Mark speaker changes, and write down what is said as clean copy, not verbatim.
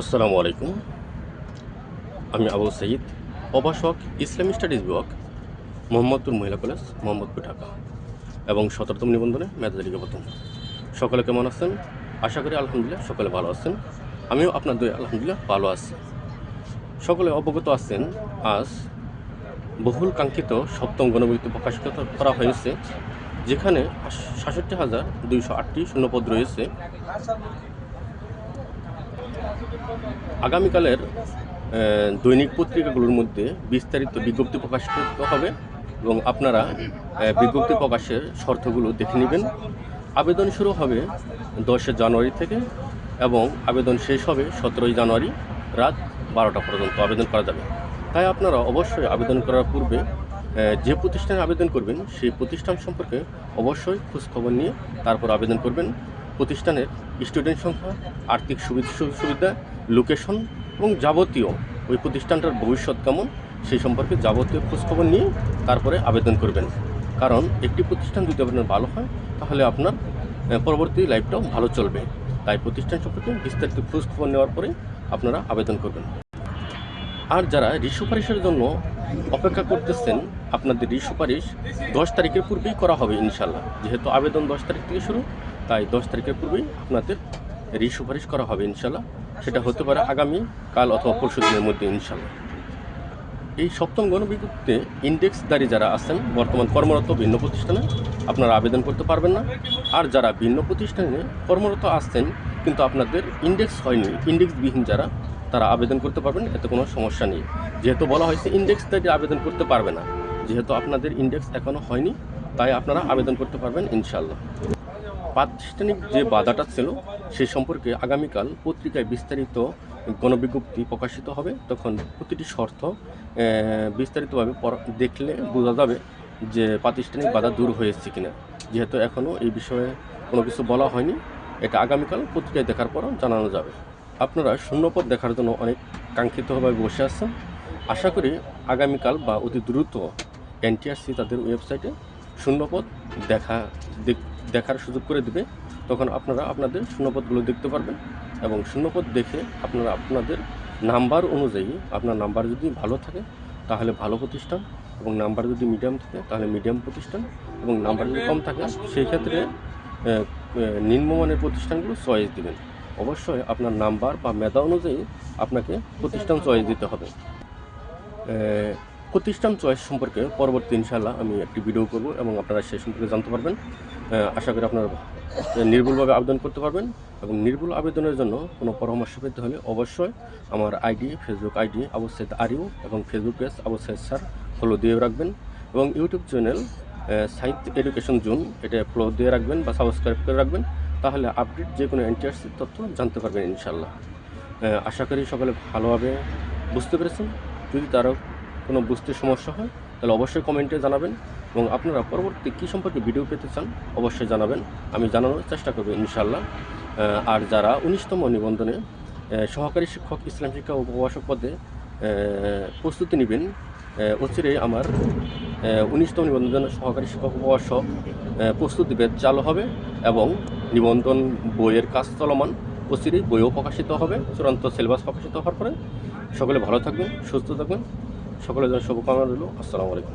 Speaker 1: আসসালামু আলাইকুম। আমি আবু সাইদ, প্রভাষক, ইসলামী স্টাডিজ বিভাগ, মোহাম্মদপুর মহিলা কলেজ, মোহাম্মদপুর, ঢাকা এবং ১৭তম নিবন্ধনে মেধাতালিকা প্রথম। সকলে কেমন আছেন? আশা করি আলহামদুলিল্লাহ সকলে ভালো আছেন। আমিও আপনার দয়ে আলহামদুলিল্লাহ ভালো আছি। সকলে অবগত আছেন, আজ বহুল কাঙ্ক্ষিত ৭ম গণবিজ্ঞপ্তি প্রকাশিত করা হয়েছে, যেখানে ৬৭,২০৮টি শূন্যপদ রয়েছে। আগামীকালের দৈনিক পত্রিকাগুলোর মধ্যে বিস্তারিত বিজ্ঞপ্তি প্রকাশিত হবে এবং আপনারা বিজ্ঞপ্তি প্রকাশের শর্তগুলো দেখে নেবেন। আবেদন শুরু হবে ১০ জানুয়ারি থেকে এবং আবেদন শেষ হবে ১৭ জানুয়ারি রাত ১২টা পর্যন্ত আবেদন করা যাবে। তাই আপনারা অবশ্যই আবেদন করার পূর্বে যে প্রতিষ্ঠানে আবেদন করবেন সেই প্রতিষ্ঠান সম্পর্কে অবশ্যই খোঁজখবর নিয়ে তারপর আবেদন করবেন। প্রতিষ্ঠানের স্টুডেন্ট সংখ্যা, আর্থিক সুবিধা, লোকেশন এবং যাবতীয় ওই প্রতিষ্ঠানটার ভবিষ্যৎ কেমন সেই সম্পর্কে যাবতীয় খোঁজখবর নিয়ে তারপরে আবেদন করবেন। কারণ একটি প্রতিষ্ঠান যদি আপনার ভালো হয় তাহলে আপনার পরবর্তী লাইফটাও ভালো চলবে। তাই প্রতিষ্ঠান সম্পর্কে বিস্তারিত খোঁজখবর নেওয়ার পরে আপনারা আবেদন করবেন। আর যারা রিসুপারিশের জন্য অপেক্ষা করতেছেন, আপনাদের রিসুপারিশ 10 তারিখের পূর্বেই করা হবে ইনশাল্লাহ। যেহেতু আবেদন 10 তারিখ থেকে শুরু, তাই 10 তারিখের পূর্বেই আপনাদের রিসুপারিশ করা হবে ইনশাল্লাহ। সেটা হতে পারে আগামী কাল অথবা পরশু দিনের মধ্যে ইনশাল্লাহ। এই ৭ম গণবিজ্ঞপ্তিতে ইন্ডেক্সধারী যারা আছেন বর্তমান কর্মরত ভিন্ন প্রতিষ্ঠানে, আপনারা আবেদন করতে পারবেন না। আর যারা ভিন্ন প্রতিষ্ঠানে কর্মরত আছেন কিন্তু আপনাদের ইন্ডেক্স হয়নি, ইন্ডেক্সবিহীন যারা, তারা আবেদন করতে পারবেন, এতে কোনো সমস্যা নেই। যেহেতু বলা হয়েছে ইন্ডেক্সধারী আবেদন করতে পারবে না, যেহেতু আপনাদের ইন্ডেক্স এখনও হয়নি, তাই আপনারা আবেদন করতে পারবেন ইনশাল্লাহ। প্রাতিষ্ঠানিক যে বাধাটা ছিল সেই সম্পর্কে আগামীকাল পত্রিকায় বিস্তারিত গণবিজ্ঞপ্তি প্রকাশিত হবে। তখন প্রতিটি শর্ত বিস্তারিতভাবে দেখলে বোঝা যাবে যে প্রাতিষ্ঠানিক বাধা দূর হয়েছে কিনা। যেহেতু এখনও এই বিষয়ে কোনো কিছু বলা হয়নি, এটা আগামীকাল পত্রিকায় দেখার পরও জানানো যাবে। আপনারা শূন্যপদ দেখার জন্য অনেক কাঙ্ক্ষিতভাবে বসে আছেন। আশা করি আগামীকাল বা অতি দ্রুত এনটিআরসি তাদের ওয়েবসাইটে শূন্যপদ দেখার সুযোগ করে দেবে। তখন আপনারা আপনাদের শূন্যপদগুলো দেখতে পারবেন এবং শূন্যপদ দেখে আপনারা আপনাদের নাম্বার অনুযায়ী, আপনার নাম্বার যদি ভালো থাকে তাহলে ভালো প্রতিষ্ঠান, এবং নাম্বার যদি মিডিয়াম থাকে তাহলে মিডিয়াম প্রতিষ্ঠান, এবং নাম্বার যদি কম থাকে সেই ক্ষেত্রে নিম্নমানের প্রতিষ্ঠানগুলো চয়েস দেবেন। অবশ্যই আপনার নাম্বার বা মেধা অনুযায়ী আপনাকে প্রতিষ্ঠান চয়েস দিতে হবে। প্রতিষ্ঠান চয়েস সম্পর্কে পরবর্তী ইনশাল্লাহ আমি একটি ভিডিও করব এবং আপনারা সেই সম্পর্কে জানতে পারবেন। আশা করি আপনারা নির্ভুলভাবে আবেদন করতে পারবেন। এবং নির্ভুল আবেদনের জন্য কোনো পরামর্শ পেতে হলে অবশ্যই আমার ID, Facebook ID Abu Saeed আরিউ এবং Facebook page Abu Saeed sir follow দিয়ে রাখবেন, এবং YouTube channel Saeed education zone এটা ফলো দিয়ে রাখবেন বা সাবস্ক্রাইব করে রাখবেন। তাহলে আপডেট যে কোনো এনটিআরসির তথ্য জানতে পারবেন ইনশাল্লাহ। আশা করি সকলে ভালোভাবে বুঝতে পেরেছেন। যদি তারও কোনো বুঝতে সমস্যা হয় তাহলে অবশ্যই কমেন্টে জানাবেন, এবং আপনারা পরবর্তী কী সম্পর্কে ভিডিও পেতে চান অবশ্যই জানাবেন, আমি জানানোর চেষ্টা করব ইনশাল্লাহ। আর যারা 19তম নিবন্ধনে সহকারী শিক্ষক, ইসলাম শিক্ষা ও প্রভাষক পদে প্রস্তুতি নেবেন, অচিরেই আমার 19তম নিবন্ধন সহকারী শিক্ষক প্রভাষক প্রস্তুতি ব্যাচ চালু হবে এবং নিবন্ধন বইয়ের কাজ চলমান। অচিরেই বইও প্রকাশিত হবে, চূড়ান্ত সিলেবাস প্রকাশিত হওয়ার পরে। সকলে ভালো থাকবেন, সুস্থ থাকবেন, সকলের জন্য শুভকামনা রইল। আসসালামু আলাইকুম।